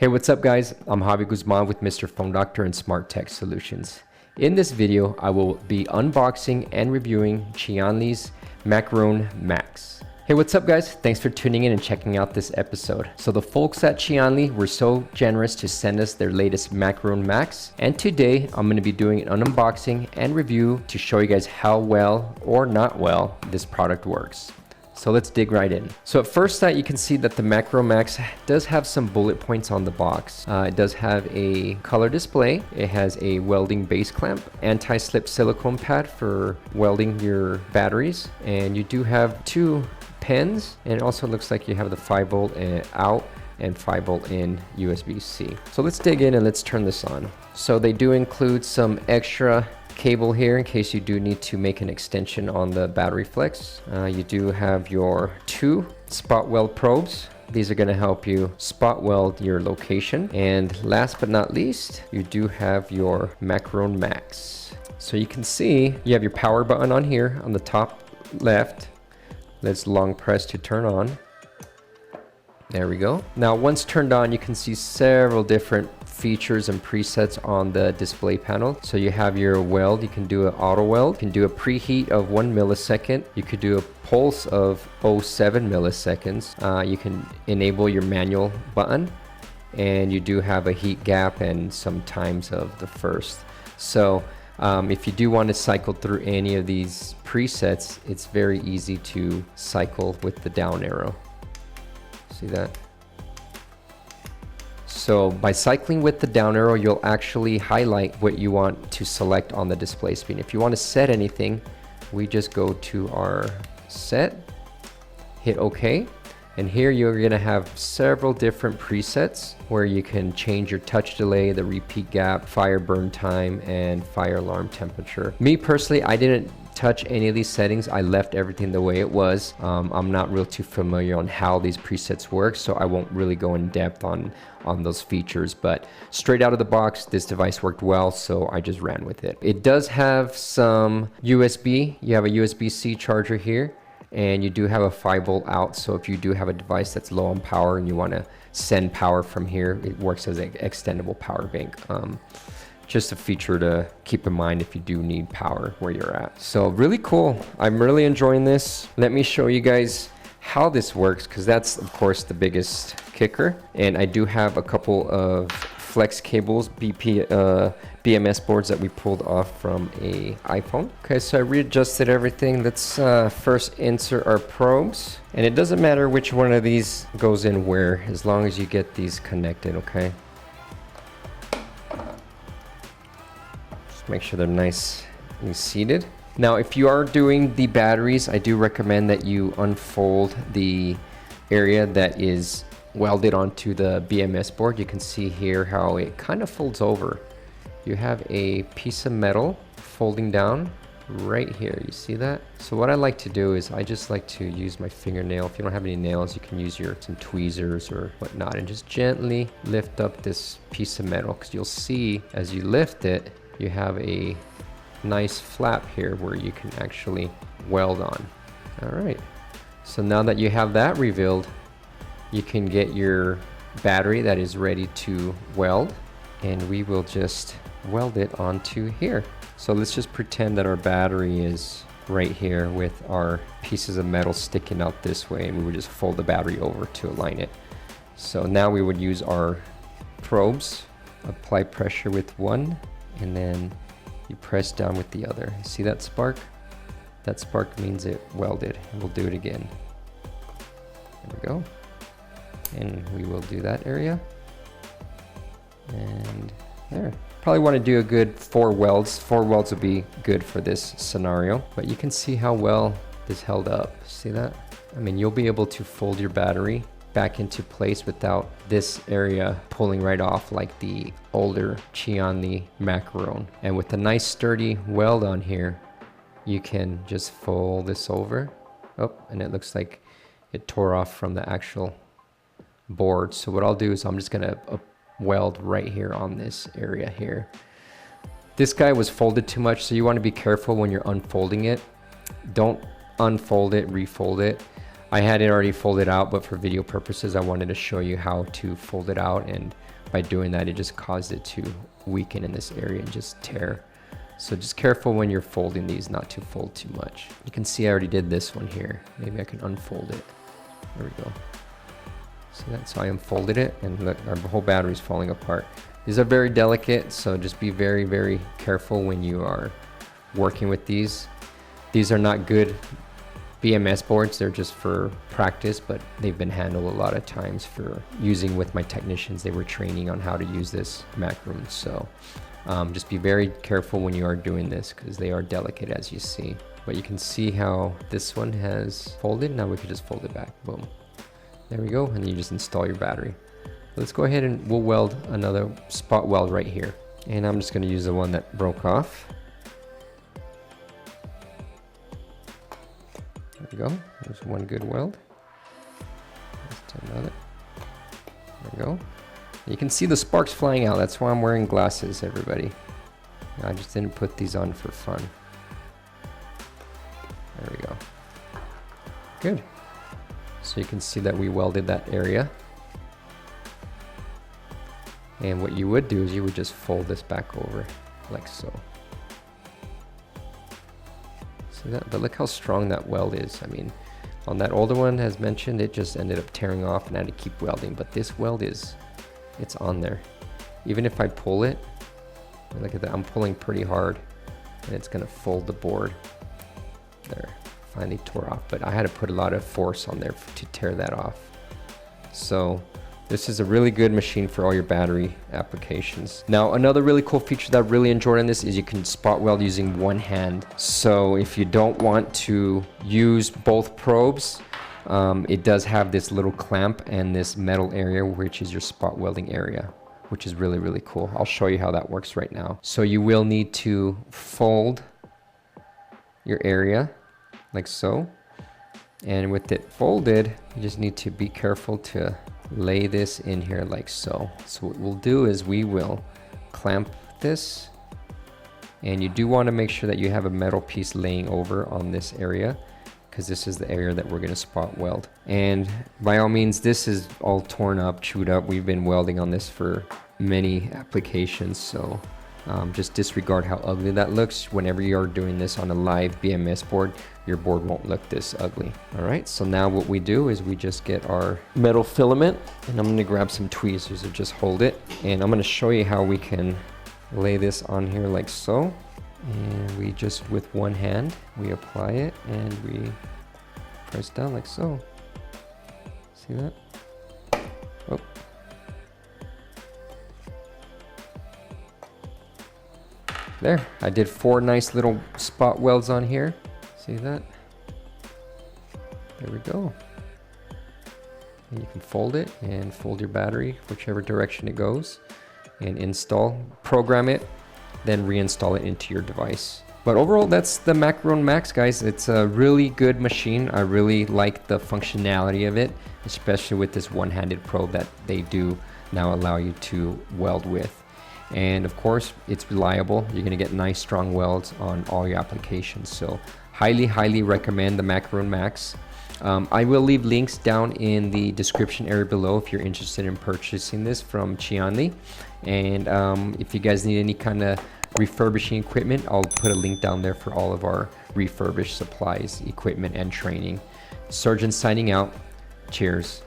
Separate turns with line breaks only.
Hey, what's up guys? I'm Javi Guzman with Mr. Phone Doctor and Smart Tech Solutions. In this video, I will be unboxing and reviewing QianLi's Macaron Max. Hey, what's up guys? Thanks for tuning in and checking out this episode. So the folks at QianLi were so generous to send us their latest Macaron Max. And today I'm going to be doing an unboxing and review to show you guys how well or not well this product works. So let's dig right in. So at first sight, you can see that the Macaron Max does have some bullet points on the box. It does have a color display. It has a welding base clamp, anti-slip silicone pad for welding your batteries. And you do have two pens, and it also looks like you have the 5-volt out and 5-volt in USB-C. So let's dig in and let's turn this on. So they do include some extra cable here in case you do need to make an extension on the battery flex. You do have your two spot weld probes. These are going to help you spot weld your location. And last but not least, you do have your Macaron Max. So you can see you have your power button on here on the top left. Let's long press to turn on. There we go. Now once turned on, you can see several different features and presets on the display panel. So you have your weld. You can do an auto weld. You can do a preheat of 1 millisecond. You could do a pulse of 0.7 milliseconds. You can enable your manual button, and you do have a heat gap and some times of the first. So if you do want to cycle through any of these presets, it's very easy to cycle with the down arrow. See that? So by cycling with the down arrow, you'll actually highlight what you want to select on the display screen. If you want to set anything, we just go to our set, hit OK. And here you're going to have several different presets where you can change your touch delay, the repeat gap, fire burn time, and fire alarm temperature. Me personally, I didn't touch any of these settings. I left everything the way it was. I'm not real too familiar on how these presets work, so I won't really go in depth on those features, but straight out of the box, this device worked well, so I just ran with it. It does have some USB. You have a USB-C charger here, and you do have a 5-volt out, so if you do have a device that's low on power and you want to send power from here, it works as an extendable power bank. Just a feature to keep in mind if you do need power where you're at. So really cool. I'm really enjoying this. Let me show you guys how this works, because that's of course the biggest kicker. And I do have a couple of flex cables, BMS boards that we pulled off from a iPhone. Okay, so I readjusted everything. Let's first insert our probes. And it doesn't matter which one of these goes in where, as long as you get these connected, okay? Make sure they're nice and seated. Now, if you are doing the batteries, I do recommend that you unfold the area that is welded onto the BMS board. You can see here how it kind of folds over. You have a piece of metal folding down right here. You see that? So what I like to do is I just like to use my fingernail. If you don't have any nails, you can use some tweezers or whatnot and just gently lift up this piece of metal, because you'll see as you lift it, you have a nice flap here where you can actually weld on. All right, so now that you have that revealed, you can get your battery that is ready to weld, and we will just weld it onto here. So let's just pretend that our battery is right here with our pieces of metal sticking out this way, and we would just fold the battery over to align it. So now we would use our probes, apply pressure with one, and then you press down with the other. See that spark? That spark means it welded. We'll do it again. There we go. And we will do that area. And there. Probably want to do a good 4 welds. 4 welds would be good for this scenario. But you can see how well this held up. See that? I mean, you'll be able to fold your battery back into place without this area pulling right off like the older QianLi Macaron. And with a nice sturdy weld on here, you can just fold this over. Oh, and it looks like it tore off from the actual board. So what I'll do is I'm just gonna weld right here on this area here. This guy was folded too much, so you want to be careful when you're unfolding it. Don't unfold it, refold it. I had it already folded out, but for video purposes, I wanted to show you how to fold it out. And by doing that, it just caused it to weaken in this area and just tear. So just careful when you're folding these, not to fold too much. You can see I already did this one here. Maybe I can unfold it. There we go. See that? So I unfolded it, and look, our whole battery is falling apart. These are very delicate, so just be very, very careful when you are working with these. These are not good BMS boards, they're just for practice, but they've been handled a lot of times for using with my technicians. They were training on how to use this macaron. So just be very careful when you are doing this, because they are delicate, as you see. But you can see how this one has folded. Now we can just fold it back. Boom. There we go. And then you just install your battery. Let's go ahead and we'll weld another spot weld right here. And I'm just going to use the one that broke off. There we go. There's one good weld. Let's do another. There we go. You can see the sparks flying out. That's why I'm wearing glasses, everybody. I just didn't put these on for fun. There we go. Good. So you can see that we welded that area. And what you would do is you would just fold this back over like so. See that? But look how strong that weld is. I mean, on that older one, as mentioned, it just ended up tearing off and I had to keep welding. But this weld is, it's on there. Even if I pull it, look at that, I'm pulling pretty hard and it's gonna fold the board. There, finally tore off, but I had to put a lot of force on there to tear that off. So this is a really good machine for all your battery applications. Now, another really cool feature that I really enjoyed on this is you can spot weld using one hand. So if you don't want to use both probes, it does have this little clamp and this metal area, which is your spot welding area, which is really, really cool. I'll show you how that works right now. So you will need to fold your area like so. And with it folded, you just need to be careful to lay this in here like so. So what we'll do is we will clamp this, and you do want to make sure that you have a metal piece laying over on this area, because this is the area that we're going to spot weld. And by all means, this is all torn up, chewed up. We've been welding on this for many applications, so just disregard how ugly that looks. Whenever you're doing this on a live BMS board, your board won't look this ugly. All right, so now what we do is we just get our metal filament, and I'm gonna grab some tweezers to just hold it. And I'm gonna show you how we can lay this on here like so. And we just, with one hand, we apply it and we press down like so. See that? Oh. There, I did 4 nice little spot welds on here. See that? There we go. And you can fold it and fold your battery whichever direction it goes and install, program it, then reinstall it into your device. But overall, that's the Macaron Max, guys. It's a really good machine. I really like the functionality of it, especially with this one-handed probe that they do now allow you to weld with. And of course, it's reliable. You're gonna get nice strong welds on all your applications. So highly recommend the Macaron Max. I will leave links down in the description area below if you're interested in purchasing this from QianLi. And if you guys need any kind of refurbishing equipment, I'll put a link down there for all of our refurbished supplies, equipment, and training. Surgeon signing out. Cheers.